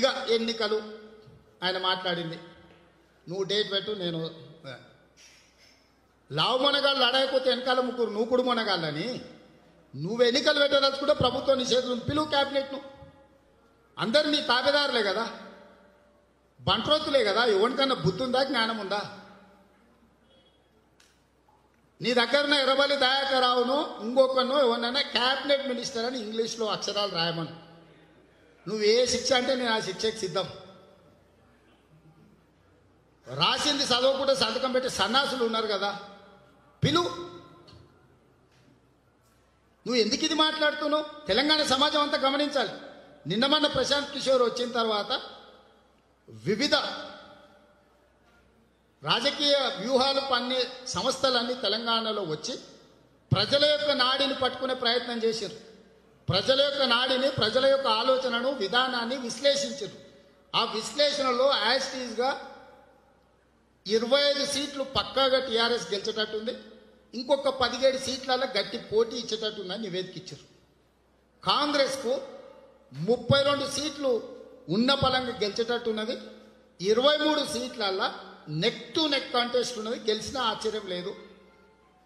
ఇక ఎన్నికలు ఆయన మాట్లాడింది, నువ్వు డేట్ పెట్టు, నేను లావు మొనగాళ్ళు అడగకపోతే వెనకాల ముగ్గురు నూకుడు మొనగాళ్ళని నువ్వు ఎన్నికలు పెట్టదలుచుకుంటే ప్రభుత్వం నీ చేతులు పిలువు క్యాబినెట్ను. అందరు నీ తాబేదారులే కదా, బంట్రోతులే కదా, ఎవరికన్నా బుద్ధి ఉందా, జ్ఞానం ఉందా? నీ దగ్గరన ఎర్రబల్లి దయాకర్ రావును ఇంకొకను ఎవరినైనా క్యాబినెట్ మినిస్టర్ అని ఇంగ్లీష్లో అక్షరాలు రాయమను. నువ్వు ఏ శిక్ష అంటే నేను ఆ శిక్షకి సిద్ధం. రాసింది చదవకుండా సంతకం పెట్టి సన్నాసులు ఉన్నారు కదా, పిలువు. నువ్వు ఎందుకు ఇది మాట్లాడుతున్నావు? తెలంగాణ సమాజం అంతా గమనించాలి. నిన్నమన్న ప్రశాంత్ కిషోర్ వచ్చిన తర్వాత వివిధ రాజకీయ వ్యూహాలు పన్నే సంస్థలన్నీ తెలంగాణలో వచ్చి ప్రజల యొక్క నాడిని పట్టుకునే ప్రయత్నం చేశారు. ప్రజల యొక్క నాడిని, ప్రజల యొక్క ఆలోచనను, విధానాన్ని విశ్లేషించారు. ఆ విశ్లేషణలో యాజ్టీజ్గా 25 సీట్లు పక్కాగా టీఆర్ఎస్ గెలిచేటట్టుంది, ఇంకొక 17 సీట్లలో గట్టి పోటీ ఇచ్చేటట్టుందని నివేదిక ఇచ్చారు. కాంగ్రెస్కు 32 సీట్లు ఉన్న పలంగా గెలిచేటట్టున్నది, 23 సీట్లల్లో నెక్ టు నెక్ కాంటెస్ట్ ఉన్నది, గెలిచినా ఆశ్చర్యం లేదు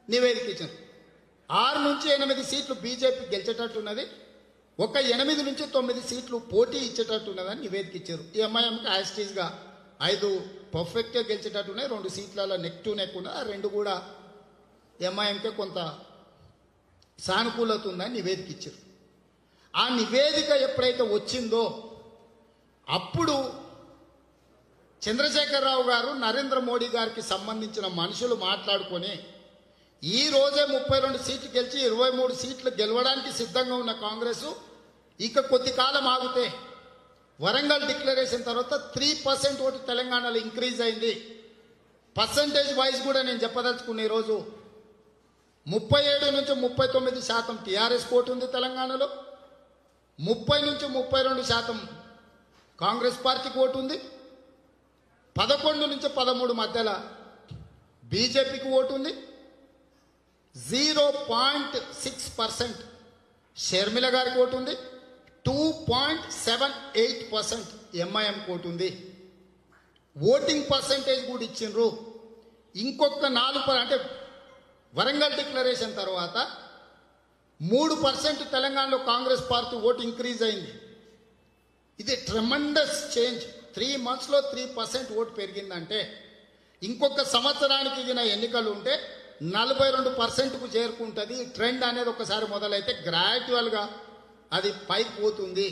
నివేదిక ఇచ్చారు. 6 నుంచి 8 సీట్లు బీజేపీ గెలిచేటట్టున్నది, ఒక 8 నుంచి 9 సీట్లు పోటీ ఇచ్చేటట్టున్నదని నివేదిక ఇచ్చారు. ఈ ఎంఐఎంకి యాజ్టీజ్గా 5 పర్ఫెక్ట్గా గెలిచేటట్టున్నాయి, 2 సీట్లలో నెక్ టు నెక్ ఉన్నది, ఆ 2 కూడా ఎంఐఎంకే కొంత సానుకూలత ఉందని నివేదిక ఇచ్చారు. ఆ నివేదిక ఎప్పుడైతే వచ్చిందో అప్పుడు చంద్రశేఖరరావు గారు నరేంద్ర మోడీ గారికి సంబంధించిన మనుషులు మాట్లాడుకొని ఈ రోజే 32 సీట్లు గెలిచి 23 సీట్లు గెలవడానికి సిద్ధంగా ఉన్న కాంగ్రెస్ ఇక కొద్ది కాలం ఆగితే వరంగల్ డిక్లరేషన్ తర్వాత 3% ఓటు తెలంగాణలో ఇంక్రీజ్ అయింది. పర్సంటేజ్ వైజ్ కూడా నేను చెప్పదలుచుకున్న ఈరోజు 37 నుంచి 39% టీఆర్ఎస్ ఓటు ఉంది తెలంగాణలో, 30 నుంచి 32% కాంగ్రెస్ పార్టీకి ఓటు ఉంది, 11 నుంచి 13 మధ్యలో బీజేపీకి ఓటు ఉంది, 0.6% షర్మిల గారికి ఓటు ఉంది, 2.78% ఎంఐఎం ఓటు ఉంది. ఓటింగ్ పర్సంటేజ్ కూడా ఇచ్చిండ్రు. ఇంకొక 4% అంటే వరంగల్ డిక్లరేషన్ తర్వాత 3% తెలంగాణలో కాంగ్రెస్ పార్టీ ఓటు ఇంక్రీజ్ అయింది. ఇది ట్రెమండస్ చేంజ్. 3 monthsలో 3% ఓటు పెరిగిందంటే ఇంకొక సంవత్సరానికి ఇగిన ఎన్నికలు ఉంటే 42%కు చేరుకుంటుంది. ట్రెండ్ అనేది ఒకసారి మొదలైతే గ్రాడ్యువల్గా అది పైకి పోతుంది.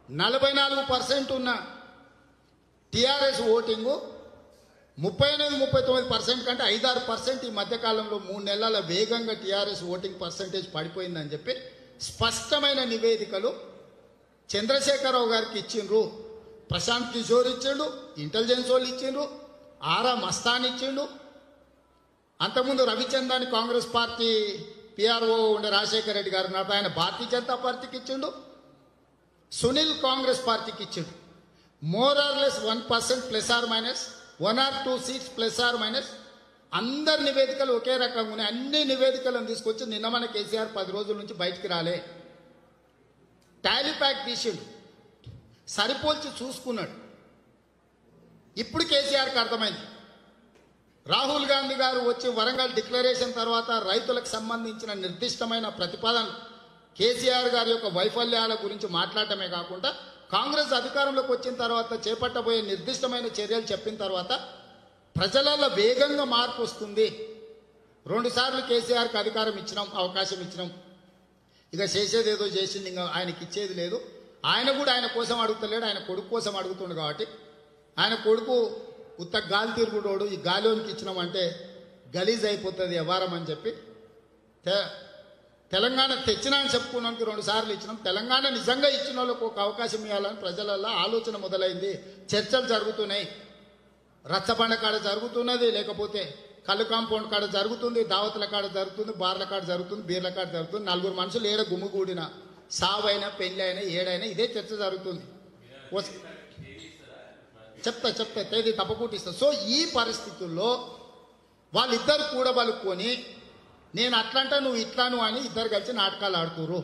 44% ఉన్న టీఆర్ఎస్ ఓటింగు 38-39% కంటే 5-6% ఈ మధ్యకాలంలో 3 నెలల వేగంగా టీఆర్ఎస్ ఓటింగ్ పర్సంటేజ్ పడిపోయిందని చెప్పి స్పష్టమైన నివేదికలు చంద్రశేఖరరావు గారికి ఇచ్చిండ్రు, ప్రశాంత్ కిషోర్ ఇచ్చిండు, ఇంటెలిజెన్స్ వాళ్ళు ఇచ్చిండ్రు, ఆరా మస్తాన్ ఇచ్చిండు, అంతకుముందు రవిచంద్రాన్ని కాంగ్రెస్ పార్టీ పిఆర్ఓ ఉండే రాజశేఖర రెడ్డి గారు నాతో ఆయన భారతీయ జనతా పార్టీకి ఇచ్చిండు, సునీల్ కాంగ్రెస్ పార్టీకి ఇచ్చిండు. More or less 1% plus or minus 1 or 2 seats plus or minus. అందరి నివేదికలు ఒకే రకంగా ఉన్నాయి. అన్ని నివేదికలను తీసుకొచ్చి నిన్న మన కేసీఆర్ 10 రోజుల నుంచి బయటికి రాలే, టాలీ ప్యాక్ తీసిండు, సరిపోల్చి చూసుకున్నాడు. ఇప్పుడు కేసీఆర్కి అర్థమైంది. రాహుల్ గాంధీ గారు వచ్చి వరంగల్ డిక్లరేషన్ తర్వాత రైతులకు సంబంధించిన నిర్దిష్టమైన ప్రతిపాదన కేసీఆర్ గారి యొక్క వైఫల్యాల గురించి మాట్లాడటమే కాకుండా కాంగ్రెస్ అధికారంలోకి వచ్చిన తర్వాత చేపట్టబోయే నిర్దిష్టమైన చర్యలు చెప్పిన తర్వాత ప్రజలలో వేగంగా మార్పు వస్తుంది. 2 సార్లు కేసీఆర్కి అధికారం ఇచ్చినాం, అవకాశం ఇచ్చినాం, ఇక చేసేది ఏదో చేసింది, ఇంకా ఆయనకి ఇచ్చేది లేదు. ఆయన కూడా ఆయన కోసం అడుగుతలేడు, ఆయన కొడుకు కోసం అడుగుతుండు. కాబట్టి ఆయన కొడుకు ఉత్త గాలి తిరుగుడోడు, ఈ గాలిలోనికి ఇచ్చినామంటే గలీజ్ అయిపోతుంది వ్యవహారం అని చెప్పి తెలంగాణ తెచ్చినా అని చెప్పుకున్నానికి 2 సార్లు ఇచ్చినాం. తెలంగాణ నిజంగా ఇచ్చిన వాళ్ళకు ఒక అవకాశం ఇవ్వాలని ప్రజలలో ఆలోచన మొదలైంది. చర్చలు జరుగుతున్నాయి, రచ్చబండ కాడ జరుగుతున్నది, లేకపోతే కళ్ళు కాంపౌండ్ కాడ జరుగుతుంది, దావతుల కాడ జరుగుతుంది, బార్ల కాడ జరుగుతుంది, బీర్ల కాడ జరుగుతుంది. 4 మనుషులు ఏడ గుమ్ముగూడిన సావైనా పెళ్ళి అయినా ఏడైనా ఇదే చర్చ జరుగుతుంది. చెప్తా తేదీ తప్పకుండా ఇస్తా. సో ఈ పరిస్థితుల్లో వాళ్ళిద్దరు కూడబలుకొని నేను అట్లంటా నువ్వు ఇట్లాను అని ఇద్దరు కలిసి నాటకాలు ఆడుతురు.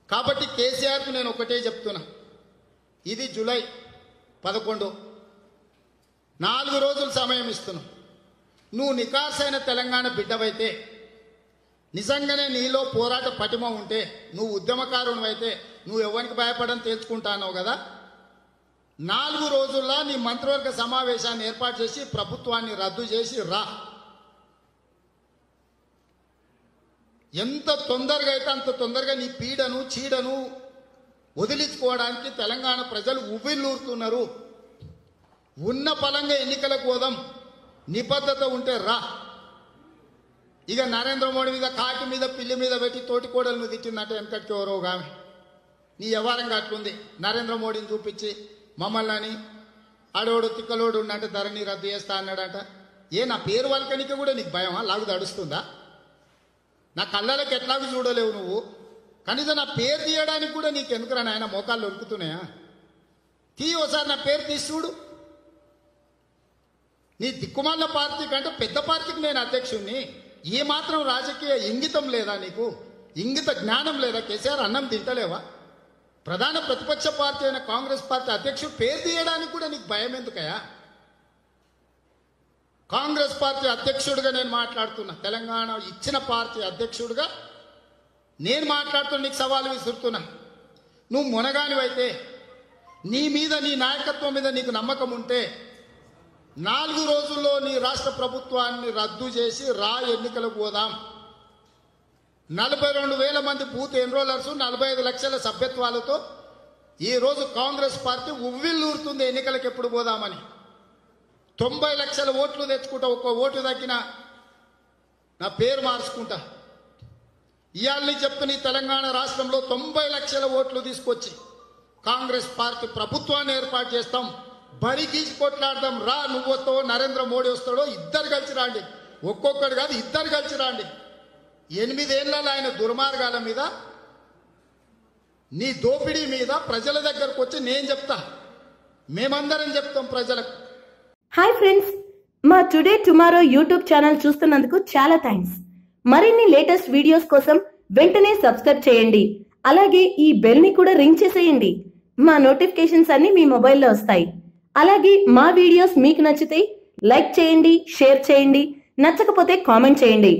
కాబట్టి కేసీఆర్కు నేను ఒకటే చెప్తున్నా, ఇది జూలై 11. 4 రోజులు సమయం ఇస్తున్నావు. నువ్వు నికార్సైన తెలంగాణ బిడ్డవైతే, నిజంగానే నీలో పోరాట పటిమ ఉంటే, నువ్వు ఉద్యమకారుడు అయితే, నువ్వు ఎవరికి భయపడని తేల్చుకుంటానో కదా, 4 రోజుల్లో నీ మంత్రివర్గ సమావేశాన్ని ఏర్పాటు చేసి ప్రభుత్వాన్ని రద్దు చేసి రా. ఎంత తొందరగా అయితే అంత తొందరగా నీ పీడను చీడను వదిలించుకోవడానికి తెలంగాణ ప్రజలు ఉవ్విళ్ళూరుతున్నారు. ఉన్న పలంగా ఎన్నికలకు పోదాం, నిబద్ధత ఉంటే రా. ఇక నరేంద్ర మోడీ మీద కాకి మీద పిల్లి మీద పెట్టి తోటికోడలను తిట్టిందంటే వెనకటికి ఎవరో ఆమె నీ వ్యవహారంగా అట్లుంది. నరేంద్ర మోడీని చూపించి మమ్మల్ని అని ఆడోడు తిక్కలోడు ఉన్నట్టు ధరణి రద్దు చేస్తా అన్నాడంట. నా పేరు వాళ్ళకనికి కూడా నీకు భయమా? లాగు దడుస్తుందా? నా కళ్ళకి ఎట్లాగూ చూడలేవు నువ్వు. కనీసం నా పేరు తీయడానికి కూడా నీకు ఎందుకురా నాయన మోకాళ్ళు ఉరుకుతున్నాయా? ఒకసారి నా పేరు తీసి చూడు. నీ దిక్కుమాల పార్టీ కంటే పెద్ద పార్టీకి నేను అధ్యక్షుడిని. ఏ మాత్రం రాజకీయ ఇంగితం లేదా నీకు? ఇంగిత జ్ఞానం లేదా? కేసీఆర్ అన్నం తింటలేవా? ప్రధాన ప్రతిపక్ష పార్టీ అయిన కాంగ్రెస్ పార్టీ అధ్యక్షుడు పేరు తీయడానికి కూడా నీకు భయం ఎందుకయా? కాంగ్రెస్ పార్టీ అధ్యక్షుడిగా నేను మాట్లాడుతున్నా. తెలంగాణ ఇచ్చిన పార్టీ అధ్యక్షుడిగా నేను మాట్లాడుతున్నా. నీకు సవాలు విసురుతున్నా. నువ్వు మునగానివైతే, నీ మీద నీ నాయకత్వం మీద నీకు నమ్మకం ఉంటే 4 రోజుల్లో నీ రాష్ట్ర ప్రభుత్వాన్ని రద్దు చేసి రా, ఎన్నికలకు పోదాం. 42,000 మంది బూత్ ఎన్రోలర్స్, 45 లక్షల సభ్యత్వాలతో ఈరోజు కాంగ్రెస్ పార్టీ ఉవ్విళ్ళూరుతుంది ఎన్నికలకు ఎప్పుడు పోదామని. 90 లక్షల ఓట్లు తెచ్చుకుంటా. ఒక్క ఓటు తగ్గినా నా పేరు మార్చుకుంటా. ఇవాళ చెప్తున్న ఈ తెలంగాణ రాష్ట్రంలో 90 లక్షల ఓట్లు తీసుకొచ్చి కాంగ్రెస్ పార్టీ ప్రభుత్వాన్ని ఏర్పాటు చేస్తాం. బరి గీసి కొట్లాడదాం. రా, నువ్వు వస్తావో నరేంద్ర మోడీ వస్తాడో, ఇద్దరు కలిసి రాండి. ఒక్కొక్కడు కాదు, ఇద్దరు కలిసి రాండి. 8 ఏళ్లలో ఆయన దుర్మార్గాల మీద, నీ దోపిడీ మీద ప్రజల దగ్గరకు వచ్చి నేను చెప్తా, మేమందరం చెప్తాం ప్రజలకు. హాయ్ ఫ్రెండ్స్, మా టుడే టుమారో యూట్యూబ్ ఛానల్ చూస్తున్నందుకు చాలా థ్యాంక్స్. మరిన్ని లేటెస్ట్ వీడియోస్ కోసం వెంటనే సబ్స్క్రైబ్ చేయండి. అలాగే ఈ బెల్ ని కూడా రింగ్ చేసేయండి. మా నోటిఫికేషన్స్ అన్ని మీ మొబైల్లో వస్తాయి. అలాగే మా వీడియోస్ మీకు నచ్చితే లైక్ చేయండి, షేర్ చేయండి, నచ్చకపోతే కామెంట్ చేయండి.